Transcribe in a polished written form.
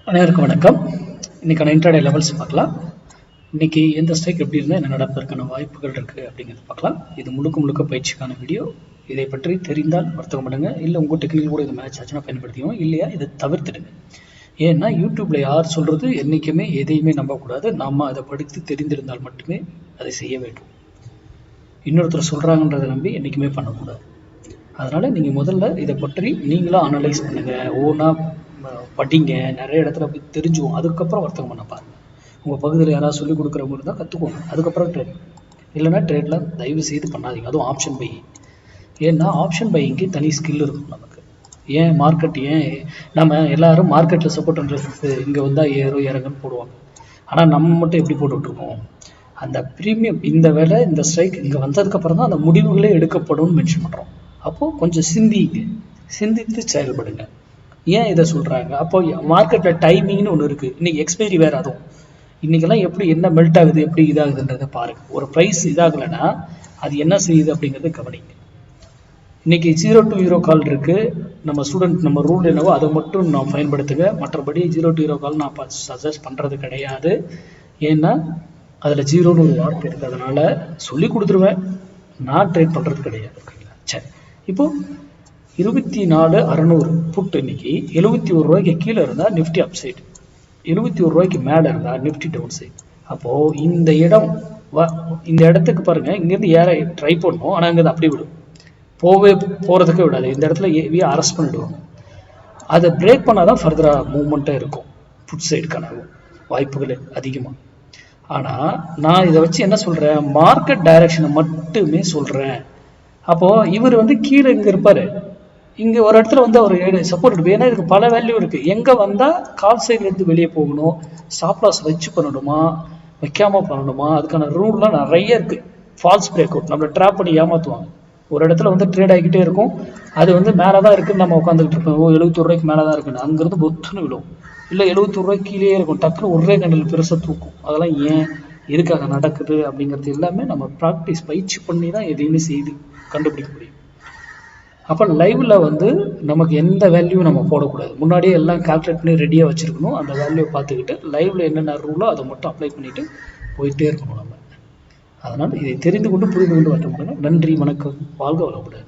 அனைவருக்கும் வணக்கம். இன்னைக்கான இன்ட்ராடே லெவல்ஸ் பார்க்கலாம். இன்னைக்கு எந்த ஸ்ட்ரைக் எப்படி இருந்தால் என்ன நடப்பதற்கான வாய்ப்புகள் இருக்குது அப்படிங்கிறது பார்க்கலாம். இது முழுக்க பயிற்சிக்கான வீடியோ. இதை பற்றி தெரிந்தால் வர்த்தகம் பண்ணுங்க, இல்லை உங்கள் டெக்னிக்கல் கூட இது மேட்ச் ஆச்சுன்னா பயன்படுத்திக்கோங்க, இல்லையா இதை தவிர்த்துடுங்க. ஏன்னா யூடியூப்ல யார் சொல்றது என்றைக்குமே எதையுமே நம்பக்கூடாது. நாம் அதை படித்து தெரிந்திருந்தால் மட்டுமே அதை செய்ய வேண்டும். இன்னொருத்தர் சொல்கிறாங்கன்றதை நம்பி என்றைக்குமே பண்ணக்கூடாது. அதனால் நீங்கள் முதல்ல இதை பற்றி நீங்களும் அனலைஸ் பண்ணுங்கள், ஓனாக படிங்க, நிறைய இடத்துல போய் தெரிஞ்சுவோம். அதுக்கப்புறம் வர்த்தகம் பண்ண பாருங்க. உங்கள் பகுதியில் யாராவது சொல்லிக் கொடுக்குறவங்க இருந்தால் கற்றுக்கோங்க, அதுக்கப்புறம் ட்ரேட். இல்லைன்னா ட்ரேடில் தயவு செய்து பண்ணாதீங்க, அதுவும் ஆப்ஷன் பை. ஏன்னா ஆப்ஷன் பையிங்க்கு தனி ஸ்கில் இருக்கும் நமக்கு. ஏன் மார்க்கெட், ஏன் நம்ம எல்லாரும் மார்க்கெட்டில் சப்போர்ட் பண்ணுறது இங்கே வந்தால் ஏறும் இறங்குன்னு போடுவாங்க. ஆனால் நம்ம மட்டும் எப்படி போட்டுட்ருக்கோம், அந்த ப்ரீமியம் இந்த வேலை இந்த ஸ்ட்ரைக் இங்கே வந்ததுக்கப்புறம் தான் அந்த முடிவுகளே எடுக்கப்படும்னு மென்ஷன் பண்ணுறோம். அப்போது கொஞ்சம் சிந்தித்து செயல்படுங்க. ஏன் இதை சொல்கிறாங்க, அப்போ மார்க்கெட்டில் டைமிங்னு ஒன்று இருக்குது. இன்றைக்கி எக்ஸ்பைரி வேறு, அதுவும் இன்றைக்கெல்லாம் எப்படி என்ன மெல்ட் ஆகுது, எப்படி இதாகுதுன்றதை பாருங்கள். ஒரு ப்ரைஸ் இதாகலைன்னா அது என்ன செய்யுது அப்படிங்கிறத கவனிங்க. இன்றைக்கி 0 to 0 கால் இருக்குது. நம்ம ஸ்டூடெண்ட் நம்ம ரூல் என்னவோ அதை மட்டும் நான் பயன்படுத்துங்க. மற்றபடி 0 to 0 கால் நான் சஜஸ்ட் பண்ணுறது கிடையாது. ஏன்னா அதில் 0ன்னு ஒரு வார்த்தை இருக்குது. அதனால் சொல்லி கொடுத்துருவேன், நான் ட்ரேட் பண்ணுறது கிடையாது. சரி, இப்போது 24,600 புட் இன்னைக்கு 71 ரூபாய்க்கு கீழே இருந்தால் நிஃப்டி அப் சைடு, 71 ரூபாய்க்கு மேலே இருந்தால் நிஃப்டி டவுன் சைடு. அப்போது இந்த இடத்துக்கு பாருங்கள், இங்கேருந்து ஏற ட்ரை பண்ணணும், ஆனால் இங்கே அப்படி விடும், போகிறதுக்கு விடாது. இந்த இடத்துல ஏவியை அரெஸ்ட் பண்ணிவிடுவாங்க. அதை பிரேக் பண்ணால் தான் ஃபர்தராக மூவ்மெண்ட்டாக இருக்கும், புட் சைடுக்கான வாய்ப்புகள் அதிகமாக. ஆனால் நான் இதை வச்சு என்ன சொல்கிறேன், மார்க்கெட் டைரக்ஷனை மட்டுமே சொல்கிறேன். அப்போது இவர் கீழே இங்கே இருப்பார், இங்கே ஒரு இடத்துல அவர் சப்போர்ட் எடுப்பு. ஏன்னா இதுக்கு பல வேல்யூ இருக்குது. எங்கே வந்தால் கால் சைட்லேருந்து வெளியே போகணும், ஸ்டாப் லாஸ் வச்சு பண்ணணுமா வைக்காமல் பண்ணணுமா, அதுக்கான ரூல்லாம் நிறைய இருக்குது. ஃபால்ஸ் பிரேக் அவுட், நம்மளை ட்ராப் பண்ணி ஏமாற்றுவாங்க. ஒரு இடத்துல ட்ரேட் ஆகிக்கிட்டே இருக்கும், அது மேலே தான் இருக்குன்னு நம்ம உட்காந்துக்கிட்டு இருக்கோம். 71 ரூபாய்க்கு மேலே தான் இருக்குன்னு அங்கேருந்து பொத்துன்னு விடும். இல்லை 71 ரூபாய்க்கு கீழே இருக்கும், டக்குன்னு ஒரே கண்டில் பெருசாக தூக்கும். அதெல்லாம் ஏன் எதுக்காக நடக்குது அப்படிங்கிறது எல்லாமே நம்ம ப்ராக்டிஸ் பயிற்சி பண்ணி தான் எதையுமே செய்து கண்டுபிடிக்க முடியும். அப்போ லைவ்ல நமக்கு எந்த வேல்யூ நம்ம போடக்கூடாது, முன்னாடியே எல்லாம் கால்குலேட் பண்ணி ரெடியாக வச்சுருக்கணும். அந்த வேல்யூவை பார்த்துக்கிட்டு லைவ்ல என்னென்ன ரூலோ அதை மட்டும் அப்ளை பண்ணிட்டு போயிட்டே இருக்கணும் நம்ம. அதனால் இதை தெரிந்து கொண்டு புரிந்து கொண்டு வர முடியும். நன்றி, வணக்கம், வாழ்க வளமுடன்.